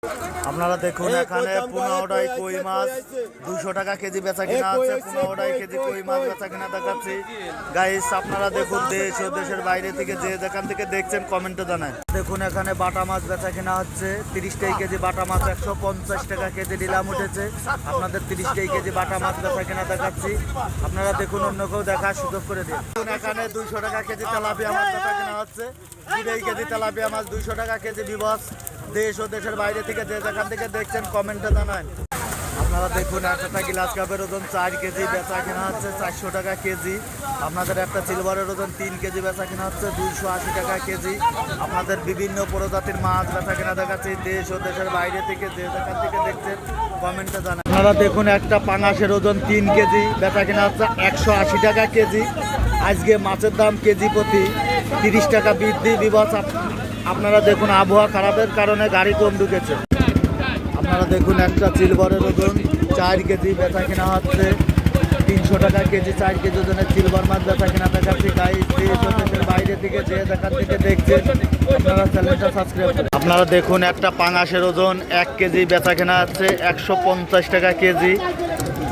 আপনারা দেখুন এখানে 15টাই কই মাছ 200 টাকা কেজি বেচা কিনা আছে। 15টাই কেজি কই মাছ বেচা কিনা দেখাচ্ছি গাইস। আপনারা দেখুন দেশ ও দেশের বাইরে থেকে যে যেখান থেকে দেখছেন কমেন্টে জানান। দেখুন এখানে বাটা মাছ বেচা কিনা হচ্ছে 30টাই কেজি বাটা মাছ 150 টাকা কেজি নিলাম উঠেছে। আপনাদের 30টাই কেজি বাটা মাছ বেচা কিনা দেখাচ্ছি। আপনারা দেখুন অন্য কেউ দেখার সুযোগ করে দিন। এখানে 200 টাকা কেজি তেলাপিয়া মাছ বেচা কিনা হচ্ছে। 2 কেজি তেলাপিয়া মাছ 200 টাকা কেজি বিবস। দেশ ও দেশের বাইরে থেকে যে যেখান থেকে দেখছেন কমেন্টে জানান। আপনারা দেখুন একটা গ্লাস কাপের ওজন 4 কেজি বেচা কেনা হচ্ছে 400 টাকা কেজি। আপনাদের একটা সিলভারের ওজন 3 কেজি বেচা কেনা হচ্ছে 280 টাকা কেজি। আপনাদের বিভিন্ন প্রজাতির মাছ বেচা কেনা দেখাচ্ছি দেশ ও দেশের বাইরে থেকে যে যেখান থেকে দেখছেন কমেন্টে জানান। আপনারা দেখুন একটা পাঙাশের ওজন 3 কেজি বেচা কেনা হচ্ছে 180 টাকা কেজি। আজকে মাছের দাম কেজি প্রতি 30 টাকা বৃদ্ধি বিবস। আপনারা দেখুন আবহাওয়া খারাপের কারণে গাড়ি কম ঢুকেছে। আপনারা দেখুন একটা সিলভারের ওজন 4 কেজি বেচা কেনা হচ্ছে 300 টাকা কেজি। 4 কেজি ওজনের সিলভার মাছ বেচা কেনা দেখাচ্ছি গাইস। দেশ ও দেশের বাইরে থেকে যে যেখান থেকে দেখছেন আপনারা চ্যানেলটা সাবস্ক্রাইব করুন। আপনারা দেখুন একটা পাঙাশের ওজন 1 কেজি বেচা কেনা হচ্ছে 150 টাকা কেজি।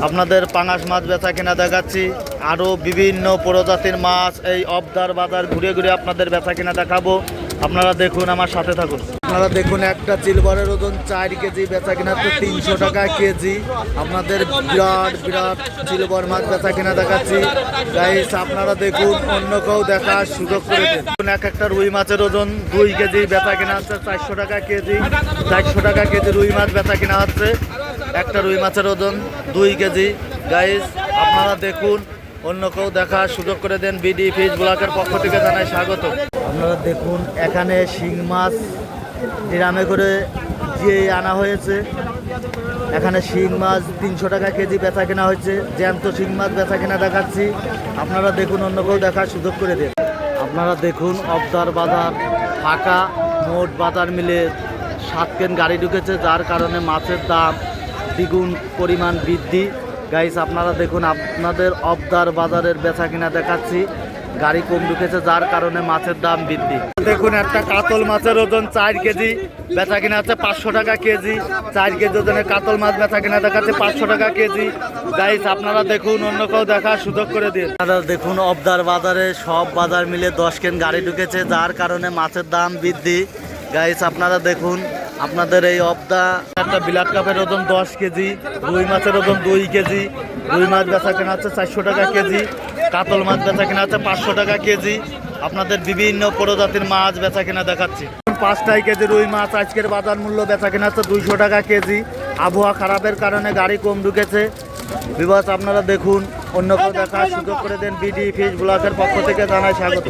আপনাদের পাঙাশ মাছ বেচা কেনা দেখাচ্ছি। আরও বিভিন্ন প্রজাতির মাছ এই অবদার বাজার ঘুরে ঘুরে আপনাদের বেচা কেনা দেখাবো। আপনারা দেখুন আমার সাথে থাকুন। আপনারা দেখুন একটা সিলভারের ওজন 4 কেজি বেচা কেনা হচ্ছে 300 টাকা কেজি। আপনাদের বিরাট বিরাট সিলভার মাছ বেচা কেনা দেখাচ্ছি গাইস। আপনারা দেখুন অন্য কেউ দেখার সুযোগ করে দিন। এক একটা রুই মাছের ওজন 2 কেজি বেচা কেনা হচ্ছে 400 টাকা কেজি। 400 টাকা কেজি রুই মাছ বেচা কেনা হচ্ছে। একটা রুই মাছের ওজন 2 কেজি গাইস। আপনারা দেখুন অন্য কেউ দেখার সুযোগ করে দেন। বিডি ফিশ ব্লকের পক্ষ থেকে জানাই স্বাগত। আপনারা দেখুন এখানে শিং মাছ ড্রামে করে যে আনা হয়েছে। এখানে শিং মাছ 300 টাকা কেজি বেচা কেনা হয়েছে। জ্যান্ত শিং মাছ বেচা কেনা দেখাচ্ছি। আপনারা দেখুন অন্য কেউ দেখার সুযোগ করে দেন। আপনারা দেখুন অবদার বাজার ফাঁকা, মোট বাজার মিলে 7 কেন গাড়ি ঢুকেছে, যার কারণে মাছের দাম দ্বিগুণ পরিমাণ বৃদ্ধি গাইস। আপনারা দেখুন আপনাদের অবদার বাজারের বেচা কিনা দেখাচ্ছি। গাড়ি কম ঢুকেছে যার কারণে মাছের দাম বৃদ্ধি। দেখুন একটা কাতল মাছের ওজন 4 কেজি বেচা কিনা হচ্ছে 500 টাকা কেজি। 4 কেজি ওজনের কাতল মাছ বেচা কিনা দেখাচ্ছে 500 টাকা কেজি গাইস। আপনারা দেখুন অন্য কেউ দেখার সুযোগ করে দিন। আপনারা দেখুন অবদার বাজারে সব বাজার মিলে 10 কেন গাড়ি ঢুকেছে, যার কারণে মাছের দাম বৃদ্ধি গাইস। আপনারা দেখুন আপনাদের এই অবদা একটা বিলাট কাপের ওজন 10 কেজি। রুই মাছের ওজন 2 কেজি। রুই মাছ বেচা কেনা হচ্ছে 400 টাকা কেজি। কাতল মাছ বেচা কেনা হচ্ছে 500 টাকা কেজি। আপনাদের বিভিন্ন প্রজাতির মাছ বেচা কেনা দেখাচ্ছি। 5টাই কেজি রুই মাছ আজকের বাজার মূল্য বেচা কেনা হচ্ছে 200 টাকা কেজি। আবহাওয়া খারাপের কারণে গাড়ি কম ঢুকেছে বিবাস। আপনারা দেখুন অন্য কেউ দেখার সুযোগ করে দেন। বিডি ফিশ ব্লকের পক্ষ থেকে জানাই স্বাগত।